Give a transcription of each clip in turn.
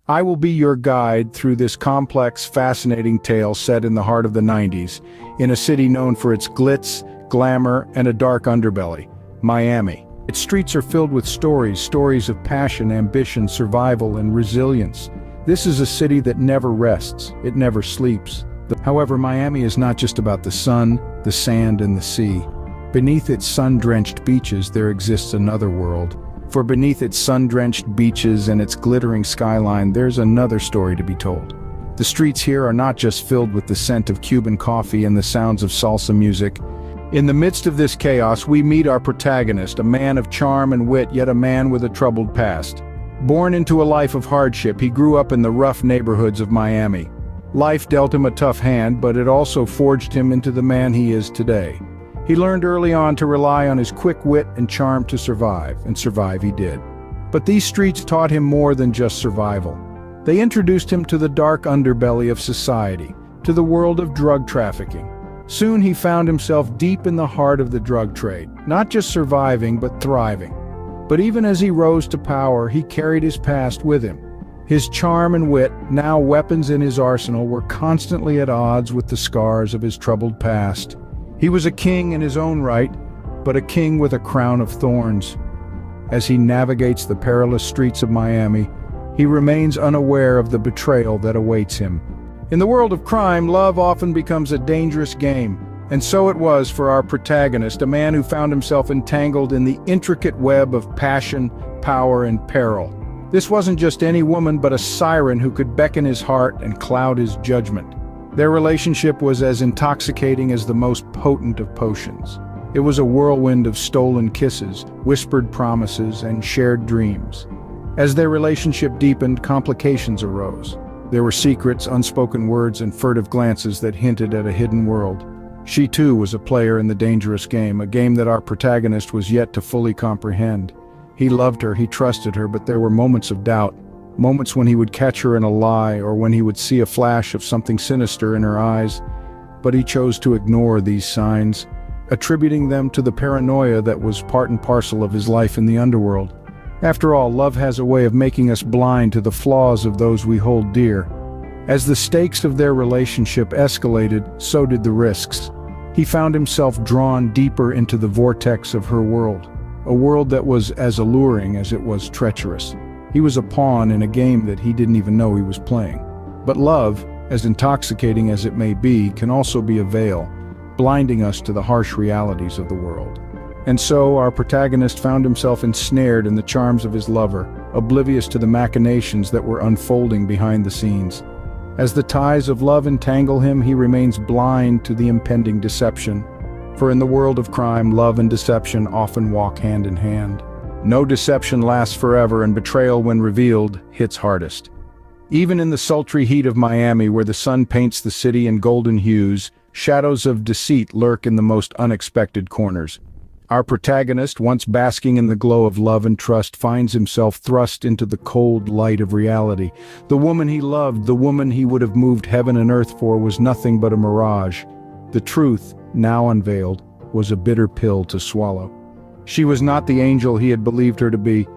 I will be your guide through this complex, fascinating tale set in the heart of the 90s, in a city known for its glitz, glamour, and a dark underbelly, Miami. Its streets are filled with stories of passion, ambition, survival, and resilience. This is a city that never rests, it never sleeps. However, Miami is not just about the sun, the sand, and the sea. Beneath its sun-drenched beaches there exists another world. For beneath its sun-drenched beaches and its glittering skyline, there's another story to be told. The streets here are not just filled with the scent of Cuban coffee and the sounds of salsa music. In the midst of this chaos, we meet our protagonist, a man of charm and wit, yet a man with a troubled past. Born into a life of hardship, he grew up in the rough neighborhoods of Miami. Life dealt him a tough hand, but it also forged him into the man he is today. He learned early on to rely on his quick wit and charm to survive, and survive he did. But these streets taught him more than just survival. They introduced him to the dark underbelly of society, to the world of drug trafficking. Soon he found himself deep in the heart of the drug trade, not just surviving but thriving. But even as he rose to power, he carried his past with him. His charm and wit, now weapons in his arsenal, were constantly at odds with the scars of his troubled past. He was a king in his own right, but a king with a crown of thorns. As he navigates the perilous streets of Miami, he remains unaware of the betrayal that awaits him. In the world of crime, love often becomes a dangerous game, and so it was for our protagonist, a man who found himself entangled in the intricate web of passion, power, and peril. This wasn't just any woman, but a siren who could beckon his heart and cloud his judgment. Their relationship was as intoxicating as the most potent of potions. It was a whirlwind of stolen kisses, whispered promises, and shared dreams. As their relationship deepened, complications arose. There were secrets, unspoken words, and furtive glances that hinted at a hidden world. She too was a player in the dangerous game, a game that our protagonist was yet to fully comprehend. He loved her, he trusted her, but there were moments of doubt. Moments when he would catch her in a lie, or when he would see a flash of something sinister in her eyes. But he chose to ignore these signs, attributing them to the paranoia that was part and parcel of his life in the underworld. After all, love has a way of making us blind to the flaws of those we hold dear. As the stakes of their relationship escalated, so did the risks. He found himself drawn deeper into the vortex of her world, a world that was as alluring as it was treacherous. He was a pawn in a game that he didn't even know he was playing. But love, as intoxicating as it may be, can also be a veil, blinding us to the harsh realities of the world. And so our protagonist found himself ensnared in the charms of his lover, oblivious to the machinations that were unfolding behind the scenes. As the ties of love entangle him, he remains blind to the impending deception. For in the world of crime, love and deception often walk hand in hand. No deception lasts forever, and betrayal, when revealed, hits hardest. Even in the sultry heat of Miami, where the sun paints the city in golden hues, shadows of deceit lurk in the most unexpected corners. Our protagonist, once basking in the glow of love and trust, finds himself thrust into the cold light of reality. The woman he loved, the woman he would have moved heaven and earth for, was nothing but a mirage. The truth, now unveiled, was a bitter pill to swallow. She was not the angel he had believed her to be,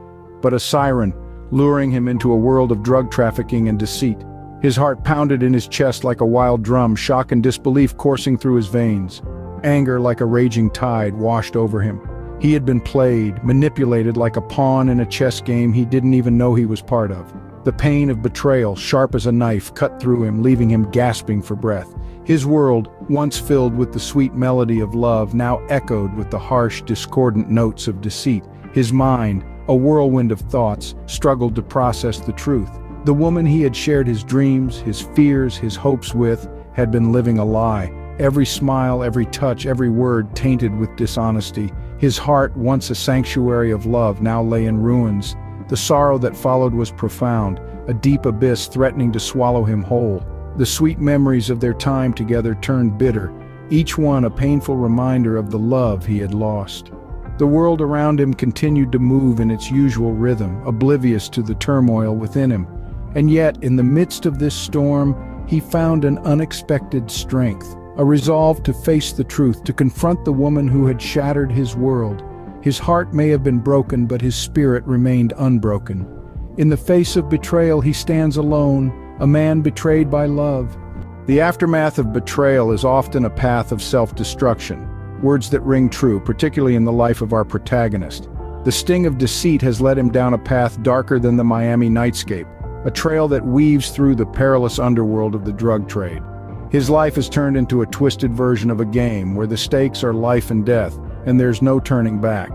but a siren, luring him into a world of drug trafficking and deceit. His heart pounded in his chest like a wild drum, shock and disbelief coursing through his veins. Anger like a raging tide washed over him. He had been played, manipulated like a pawn in a chess game he didn't even know he was part of. The pain of betrayal, sharp as a knife, cut through him, leaving him gasping for breath. His world, once filled with the sweet melody of love, now echoed with the harsh, discordant notes of deceit. His mind, a whirlwind of thoughts, struggled to process the truth. The woman he had shared his dreams, his fears, his hopes with, had been living a lie. Every smile, every touch, every word tainted with dishonesty. His heart, once a sanctuary of love, now lay in ruins. The sorrow that followed was profound, a deep abyss threatening to swallow him whole. The sweet memories of their time together turned bitter, each one a painful reminder of the love he had lost. The world around him continued to move in its usual rhythm, oblivious to the turmoil within him. And yet, in the midst of this storm, he found an unexpected strength, a resolve to face the truth, to confront the woman who had shattered his world. His heart may have been broken, but his spirit remained unbroken. In the face of betrayal, he stands alone, a man betrayed by love. The aftermath of betrayal is often a path of self-destruction, words that ring true, particularly in the life of our protagonist. The sting of deceit has led him down a path darker than the Miami nightscape, a trail that weaves through the perilous underworld of the drug trade. His life is turned into a twisted version of a game where the stakes are life and death, and there's no turning back.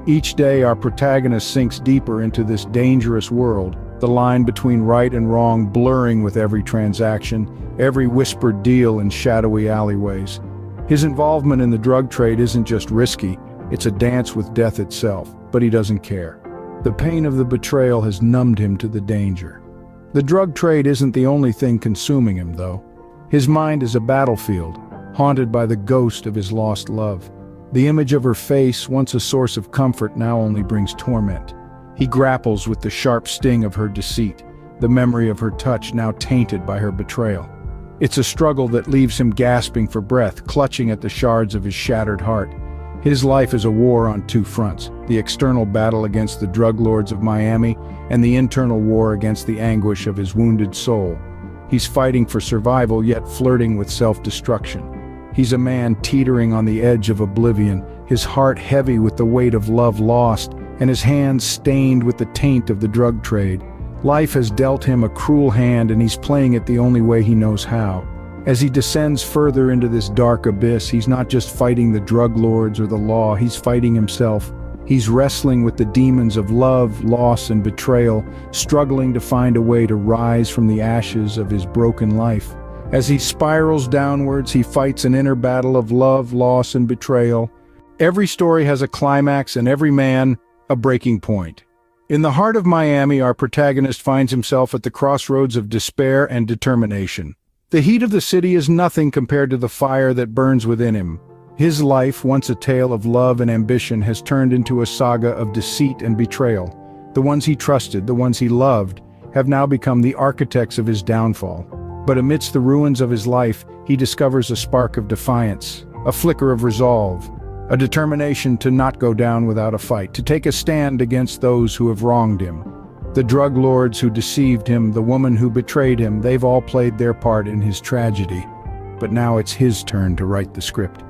Each day, our protagonist sinks deeper into this dangerous world, the line between right and wrong blurring with every transaction, every whispered deal in shadowy alleyways. His involvement in the drug trade isn't just risky, it's a dance with death itself, but he doesn't care. The pain of the betrayal has numbed him to the danger. The drug trade isn't the only thing consuming him, though. His mind is a battlefield, haunted by the ghost of his lost love. The image of her face, once a source of comfort, now only brings torment. He grapples with the sharp sting of her deceit, the memory of her touch now tainted by her betrayal. It's a struggle that leaves him gasping for breath, clutching at the shards of his shattered heart. His life is a war on two fronts, the external battle against the drug lords of Miami and the internal war against the anguish of his wounded soul. He's fighting for survival, yet flirting with self-destruction. He's a man teetering on the edge of oblivion, his heart heavy with the weight of love lost, and his hands stained with the taint of the drug trade. Life has dealt him a cruel hand, and he's playing it the only way he knows how. As he descends further into this dark abyss, he's not just fighting the drug lords or the law, he's fighting himself. He's wrestling with the demons of love, loss, and betrayal, struggling to find a way to rise from the ashes of his broken life. As he spirals downwards, he fights an inner battle of love, loss, and betrayal. Every story has a climax and every man a breaking point. In the heart of Miami, our protagonist finds himself at the crossroads of despair and determination. The heat of the city is nothing compared to the fire that burns within him. His life, once a tale of love and ambition, has turned into a saga of deceit and betrayal. The ones he trusted, the ones he loved, have now become the architects of his downfall. But amidst the ruins of his life, he discovers a spark of defiance, a flicker of resolve, a determination to not go down without a fight, to take a stand against those who have wronged him. The drug lords who deceived him, the woman who betrayed him, they've all played their part in his tragedy. But now it's his turn to write the script.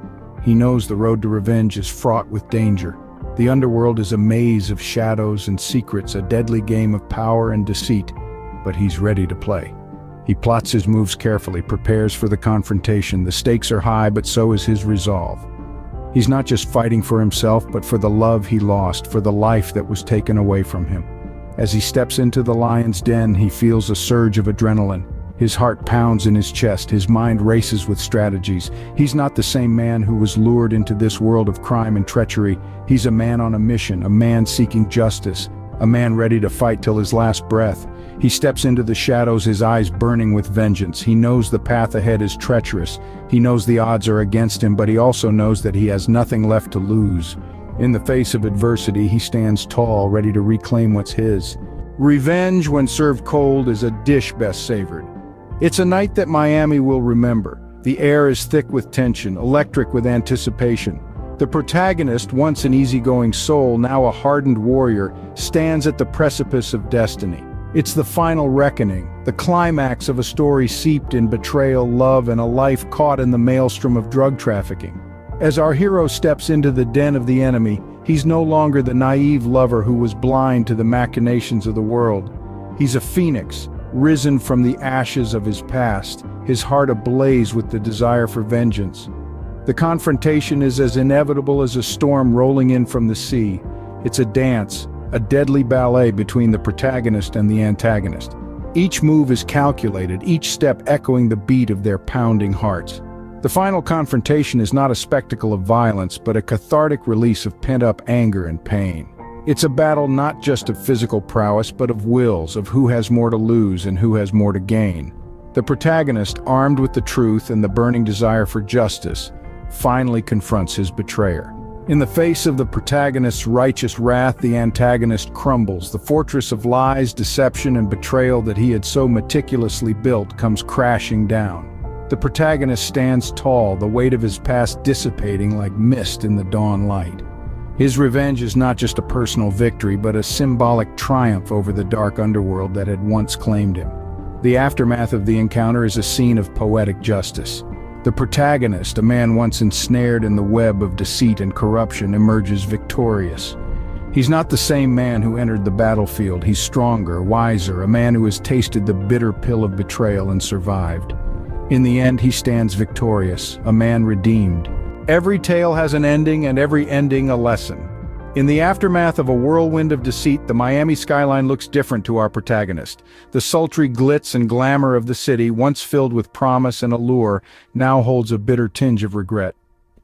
He knows the road to revenge is fraught with danger. The underworld is a maze of shadows and secrets, a deadly game of power and deceit, but he's ready to play. He plots his moves carefully, prepares for the confrontation. The stakes are high, but so is his resolve. He's not just fighting for himself, but for the love he lost, for the life that was taken away from him. As he steps into the lion's den, he feels a surge of adrenaline. His heart pounds in his chest, his mind races with strategies. He's not the same man who was lured into this world of crime and treachery. He's a man on a mission, a man seeking justice, a man ready to fight till his last breath. He steps into the shadows, his eyes burning with vengeance. He knows the path ahead is treacherous. He knows the odds are against him, but he also knows that he has nothing left to lose. In the face of adversity, he stands tall, ready to reclaim what's his. Revenge, when served cold, is a dish best savored. It's a night that Miami will remember. The air is thick with tension, electric with anticipation. The protagonist, once an easygoing soul, now a hardened warrior, stands at the precipice of destiny. It's the final reckoning, the climax of a story seeped in betrayal, love, and a life caught in the maelstrom of drug trafficking. As our hero steps into the den of the enemy, he's no longer the naive lover who was blind to the machinations of the world. He's a phoenix, risen from the ashes of his past, his heart ablaze with the desire for vengeance. The confrontation is as inevitable as a storm rolling in from the sea. It's a dance, a deadly ballet between the protagonist and the antagonist. Each move is calculated, each step echoing the beat of their pounding hearts. The final confrontation is not a spectacle of violence, but a cathartic release of pent-up anger and pain. It's a battle not just of physical prowess, but of wills, of who has more to lose and who has more to gain. The protagonist, armed with the truth and the burning desire for justice, finally confronts his betrayer. In the face of the protagonist's righteous wrath, the antagonist crumbles. The fortress of lies, deception, and betrayal that he had so meticulously built comes crashing down. The protagonist stands tall, the weight of his past dissipating like mist in the dawn light. His revenge is not just a personal victory, but a symbolic triumph over the dark underworld that had once claimed him. The aftermath of the encounter is a scene of poetic justice. The protagonist, a man once ensnared in the web of deceit and corruption, emerges victorious. He's not the same man who entered the battlefield. He's stronger, wiser, a man who has tasted the bitter pill of betrayal and survived. In the end, he stands victorious, a man redeemed. Every tale has an ending, and every ending a lesson. In the aftermath of a whirlwind of deceit, the Miami skyline looks different to our protagonist. The sultry glitz and glamour of the city, once filled with promise and allure, now holds a bitter tinge of regret.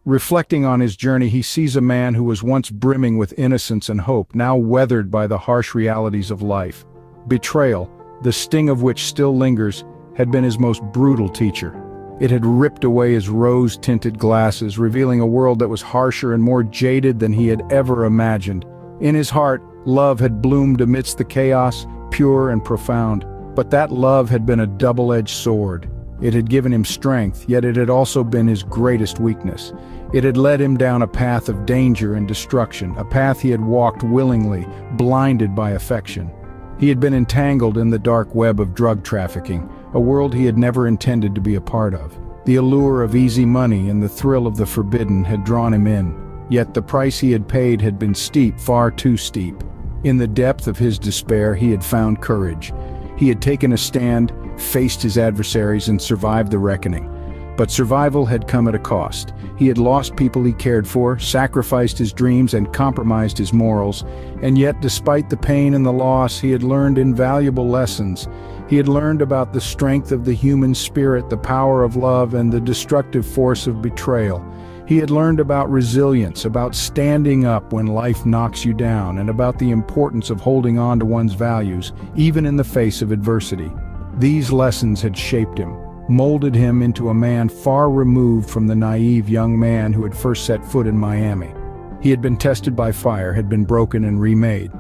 Reflecting on his journey, he sees a man who was once brimming with innocence and hope, now weathered by the harsh realities of life. Betrayal, the sting of which still lingers, had been his most brutal teacher. It had ripped away his rose-tinted glasses, revealing a world that was harsher and more jaded than he had ever imagined. In his heart, love had bloomed amidst the chaos, pure and profound. But that love had been a double-edged sword. It had given him strength, yet it had also been his greatest weakness. It had led him down a path of danger and destruction, a path he had walked willingly, blinded by affection. He had been entangled in the dark web of drug trafficking, a world he had never intended to be a part of. The allure of easy money and the thrill of the forbidden had drawn him in, yet the price he had paid had been steep, far too steep. In the depth of his despair, he had found courage. He had taken a stand, faced his adversaries, and survived the reckoning. But survival had come at a cost. He had lost people he cared for, sacrificed his dreams, and compromised his morals. And yet, despite the pain and the loss, he had learned invaluable lessons. He had learned about the strength of the human spirit, the power of love, and the destructive force of betrayal. He had learned about resilience, about standing up when life knocks you down, and about the importance of holding on to one's values, even in the face of adversity. These lessons had shaped him, molded him into a man far removed from the naive young man who had first set foot in Miami. He had been tested by fire, had been broken and remade.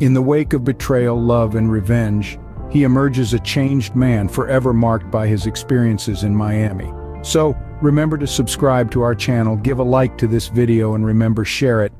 In the wake of betrayal, love, and revenge, he emerges a changed man, forever marked by his experiences in Miami. So, remember to subscribe to our channel, give a like to this video, and remember, share it.